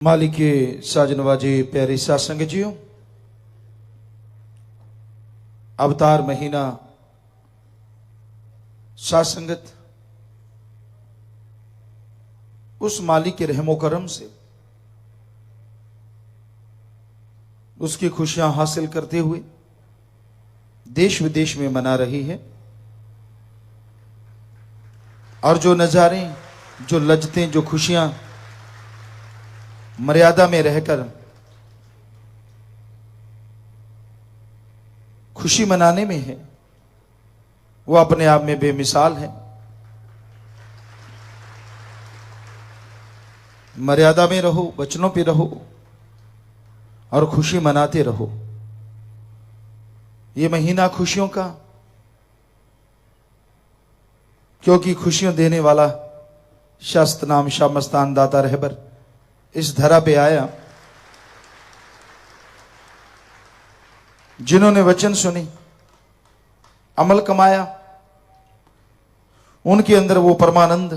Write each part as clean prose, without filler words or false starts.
मालिक के साजनवाजी प्यारे सासंग जियो, अवतार महीना सासंगत उस मालिक के रहमो करम से उसकी खुशियां हासिल करते हुए देश विदेश में मना रही है। और जो नजारे, जो लज्जतें, जो खुशियां मर्यादा में रहकर खुशी मनाने में है, वो अपने आप में बेमिसाल है। मर्यादा में रहो, वचनों पे रहो और खुशी मनाते रहो। ये महीना खुशियों का, क्योंकि खुशियां देने वाला शास्त नाम शाह मस्तान दाता रहबर इस धरा पे आया। जिन्होंने वचन सुनी, अमल कमाया, उनके अंदर वो परमानंद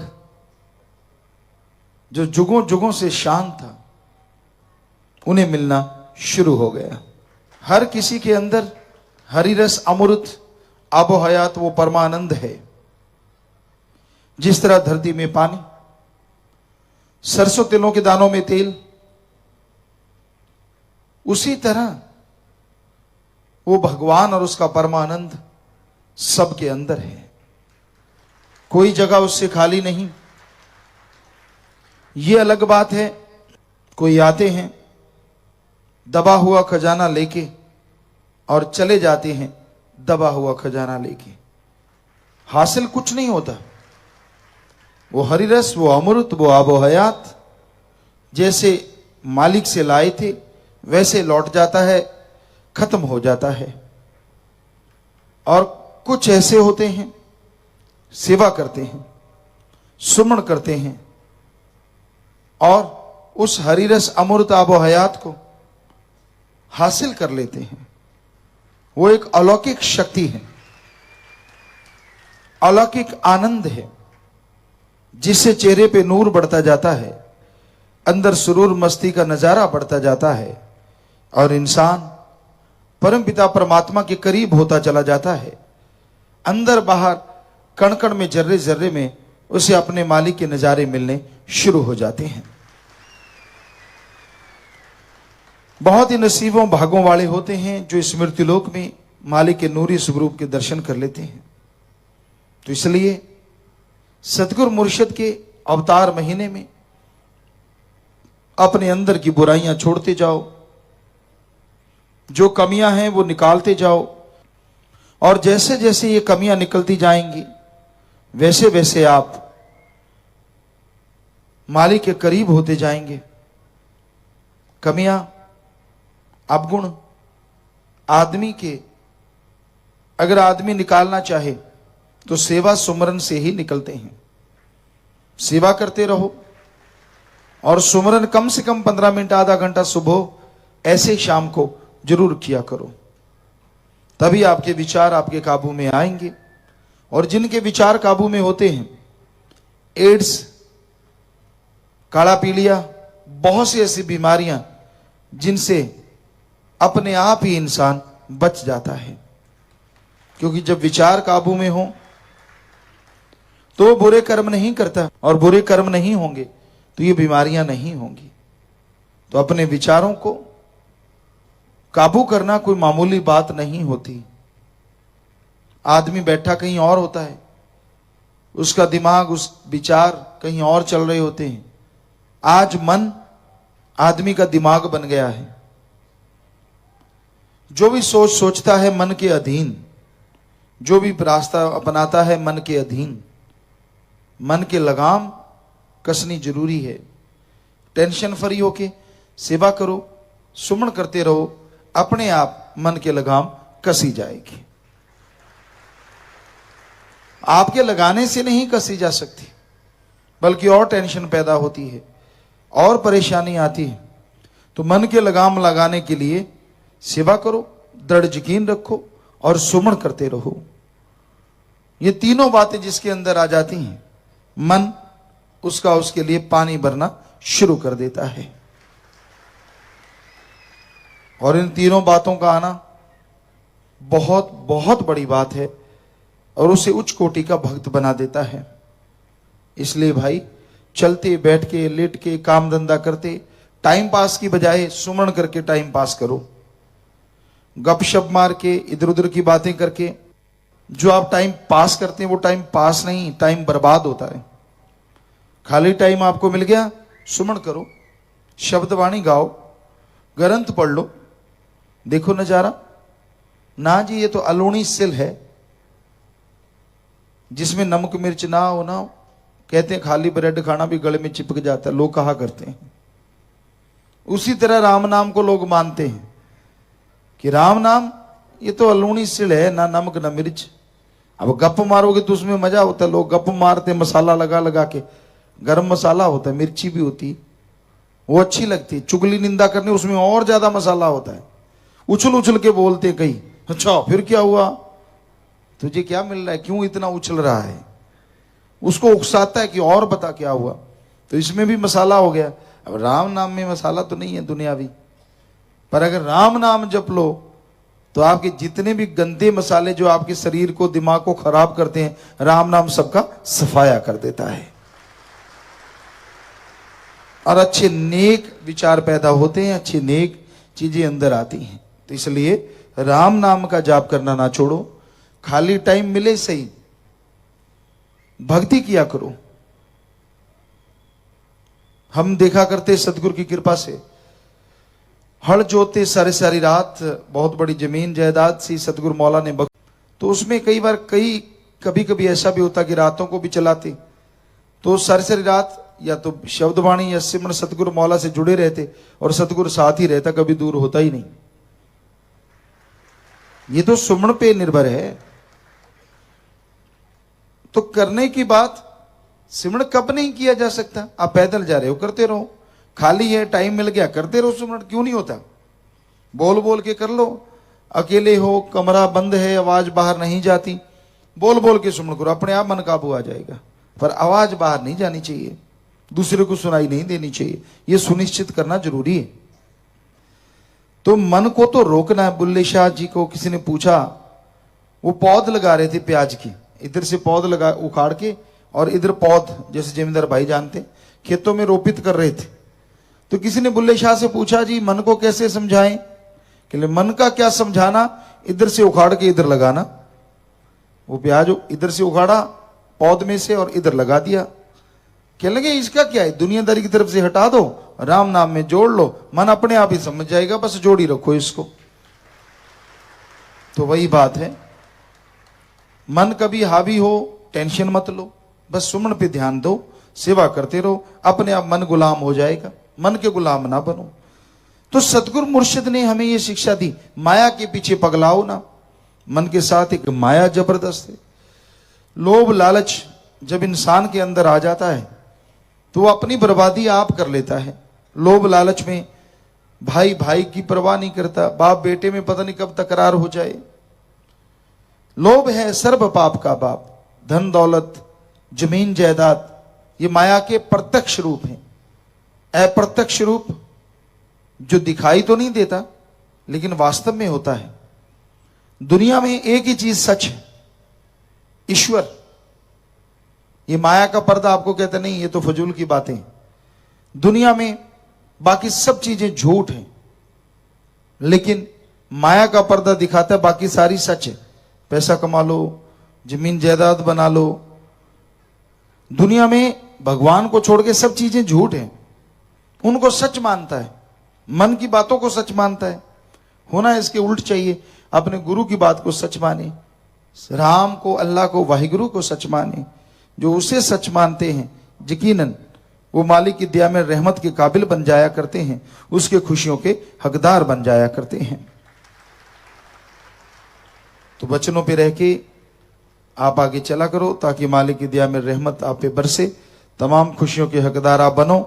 जो जुगों जुगों से शांत था, उन्हें मिलना शुरू हो गया। हर किसी के अंदर हरिरस अमृत आबो हयात वो परमानंद है। जिस तरह धरती में पानी, सरसों तिलों के दानों में तेल, उसी तरह वो भगवान और उसका परमानंद सबके अंदर है। कोई जगह उससे खाली नहीं। ये अलग बात है, कोई आते हैं दबा हुआ खजाना लेके और चले जाते हैं दबा हुआ खजाना लेके। हासिल कुछ नहीं होता। वो हरिरस, वो अमृत, वो आबो हयात जैसे मालिक से लाए थे वैसे लौट जाता है, खत्म हो जाता है। और कुछ ऐसे होते हैं, सेवा करते हैं, सुमन करते हैं और उस हरिरस अमृत आबो हयात को हासिल कर लेते हैं। वो एक अलौकिक शक्ति है, अलौकिक आनंद है, जिससे चेहरे पे नूर बढ़ता जाता है, अंदर सुरूर मस्ती का नजारा बढ़ता जाता है और इंसान परमपिता परमात्मा के करीब होता चला जाता है। अंदर बाहर कण कण में, जर्रे जर्रे में उसे अपने मालिक के नजारे मिलने शुरू हो जाते हैं। बहुत ही नसीबों भागों वाले होते हैं जो इस मृत्युलोक में मालिक के नूरी स्वरूप के दर्शन कर लेते हैं। तो इसलिए सतगुरु मुर्शिद के अवतार महीने में अपने अंदर की बुराइयां छोड़ते जाओ, जो कमियां हैं वो निकालते जाओ। और जैसे जैसे ये कमियां निकलती जाएंगी वैसे वैसे आप मालिक के करीब होते जाएंगे। कमियां, अवगुण आदमी के, अगर आदमी निकालना चाहे तो सेवा सुमरन से ही निकलते हैं। सेवा करते रहो और सुमरन कम से कम 15 मिनट, आधा घंटा सुबह ऐसे शाम को जरूर किया करो। तभी आपके विचार आपके काबू में आएंगे। और जिनके विचार काबू में होते हैं, एड्स, काला पीलिया, बहुत सी ऐसी बीमारियां जिनसे अपने आप ही इंसान बच जाता है। क्योंकि जब विचार काबू में हो तो वो बुरे कर्म नहीं करता, और बुरे कर्म नहीं होंगे तो ये बीमारियां नहीं होंगी। तो अपने विचारों को काबू करना कोई मामूली बात नहीं होती। आदमी बैठा कहीं और होता है, उसका दिमाग, उस विचार कहीं और चल रहे होते हैं। आज मन आदमी का दिमाग बन गया है। जो भी सोचता है मन के अधीन, जो भी रास्ता अपनाता है मन के अधीन। मन के लगाम कसनी जरूरी है। टेंशन फ्री होके सेवा करो, सुमन करते रहो, अपने आप मन के लगाम कसी जाएगी। आपके लगाने से नहीं कसी जा सकती, बल्कि और टेंशन पैदा होती है और परेशानी आती है। तो मन के लगाम लगाने के लिए सेवा करो, दृढ़ यकीन रखो और सुमन करते रहो। ये तीनों बातें जिसके अंदर आ जाती हैं, मन उसका उसके लिए पानी भरना शुरू कर देता है। और इन तीनों बातों का आना बहुत बहुत बड़ी बात है और उसे उच्च कोटि का भक्त बना देता है। इसलिए भाई, चलते बैठ के लेट के काम धंधा करते टाइम पास की बजाय सुमरण करके टाइम पास करो। गपशप मार के इधर उधर की बातें करके जो आप टाइम पास करते हैं वो टाइम पास नहीं, टाइम बर्बाद होता है। खाली टाइम आपको मिल गया, सुमरण करो, शब्दवाणी गाओ, ग्रंथ पढ़ लो, देखो नजारा। ना जी, ये तो अलोनी सिल है जिसमें नमक मिर्च ना हो ना हो। कहते हैं खाली ब्रेड खाना भी गले में चिपक जाता है, लोग कहा करते हैं। उसी तरह राम नाम को लोग मानते हैं कि राम नाम ये तो अलोनी सिल है, ना नमक ना मिर्च। अब गप मारोगे तो उसमें मजा होता है, लोग गप मारते मसाला लगा लगा के। गरम मसाला होता है, मिर्ची भी होती, वो अच्छी लगती है। चुगली निंदा करने उसमें और ज्यादा मसाला होता है, उछल उछल के बोलते कहीं। अच्छा फिर क्या हुआ, तुझे क्या मिल रहा है, क्यों इतना उछल रहा है, उसको उकसाता है कि और बता क्या हुआ। तो इसमें भी मसाला हो गया। अब राम नाम में मसाला तो नहीं है दुनियावी, पर अगर राम नाम जप लो तो आपके जितने भी गंदे मसाले जो आपके शरीर को दिमाग को खराब करते हैं, राम नाम सबका सफाया कर देता है और अच्छे नेक विचार पैदा होते हैं, अच्छी नेक चीजें अंदर आती हैं। तो इसलिए राम नाम का जाप करना ना छोड़ो। खाली टाइम मिले सही, भक्ति किया करो। हम देखा करते सतगुरु की कृपा से हल जोते सारी सारी रात, बहुत बड़ी जमीन जायदाद सी सतगुरु मौला ने बख्श। तो उसमें कई बार कभी कभी ऐसा भी होता कि रातों को भी चलाते, तो सारी सारी रात या तो शब्दवाणी या सिमरन सतगुरु मौला से जुड़े रहते और सतगुरु साथ ही रहता, कभी दूर होता ही नहीं। ये तो सुमरण पे निर्भर है। तो करने की बात, सिमरण कब नहीं किया जा सकता? आप पैदल जा रहे हो करते रहो, खाली है टाइम मिल गया करते रहो सुमरण, क्यों नहीं होता? बोल बोल के कर लो। अकेले हो, कमरा बंद है, आवाज बाहर नहीं जाती, बोल बोल के सुमरण करो, अपने आप मन काबू आ जाएगा। पर आवाज बाहर नहीं जानी चाहिए, दूसरे को सुनाई नहीं देनी चाहिए, यह सुनिश्चित करना जरूरी है। तो मन को तो रोकना है। बुल्ले शाह जी को किसी ने पूछा, वो पौध लगा रहे थे प्याज की, इधर से पौध लगा उखाड़ के और इधर पौध, जैसे जमींदार भाई जानते, खेतों में रोपित कर रहे थे। तो किसी ने बुल्ले शाह से पूछा, जी मन को कैसे समझाएं? कि मन का क्या समझाना, इधर से उखाड़ के इधर लगाना। वो प्याज इधर से उखाड़ा पौध में से और इधर लगा दिया। कहने लगे इसका क्या है, दुनियादारी की तरफ से हटा दो, राम नाम में जोड़ लो, मन अपने आप ही समझ जाएगा, बस जोड़ ही रखो इसको। तो वही बात है, मन कभी हावी हो टेंशन मत लो, बस सुमन पे ध्यान दो, सेवा करते रहो, अपने आप मन गुलाम हो जाएगा। मन के गुलाम ना बनो। तो सतगुरु मुर्शिद ने हमें यह शिक्षा दी, माया के पीछे पगलाओ ना। मन के साथ एक माया जबरदस्त है। लोभ लालच जब इंसान के अंदर आ जाता है तो वो अपनी बर्बादी आप कर लेता है। लोभ लालच में भाई भाई की परवाह नहीं करता, बाप बेटे में पता नहीं कब तकरार हो जाए। लोभ है सर्व पाप का बाप। धन दौलत जमीन जायदाद ये माया के प्रत्यक्ष रूप हैं। अप्रत्यक्ष रूप जो दिखाई तो नहीं देता लेकिन वास्तव में होता है। दुनिया में एक ही चीज सच है, ईश्वर। ये माया का पर्दा आपको कहते नहीं, ये तो फजूल की बातें। दुनिया में बाकी सब चीजें झूठ हैं, लेकिन माया का पर्दा दिखाता है बाकी सारी सच है। पैसा कमा लो, जमीन जायदाद बना लो, दुनिया में भगवान को छोड़ के सब चीजें झूठ हैं। उनको सच मानता है, मन की बातों को सच मानता है। होना इसके उल्ट चाहिए, अपने गुरु की बात को सच माने, राम को, अल्लाह को, वाहिगुरु को सच माने। जो उसे सच मानते हैं यकीनन वो मालिक की दया में रहमत के काबिल बन जाया करते हैं, उसके खुशियों के हकदार बन जाया करते हैं। तो वचनों पे रह के आप आगे चला करो ताकि मालिक की दया में रहमत आप पे बरसे, तमाम खुशियों के हकदार आप बनो।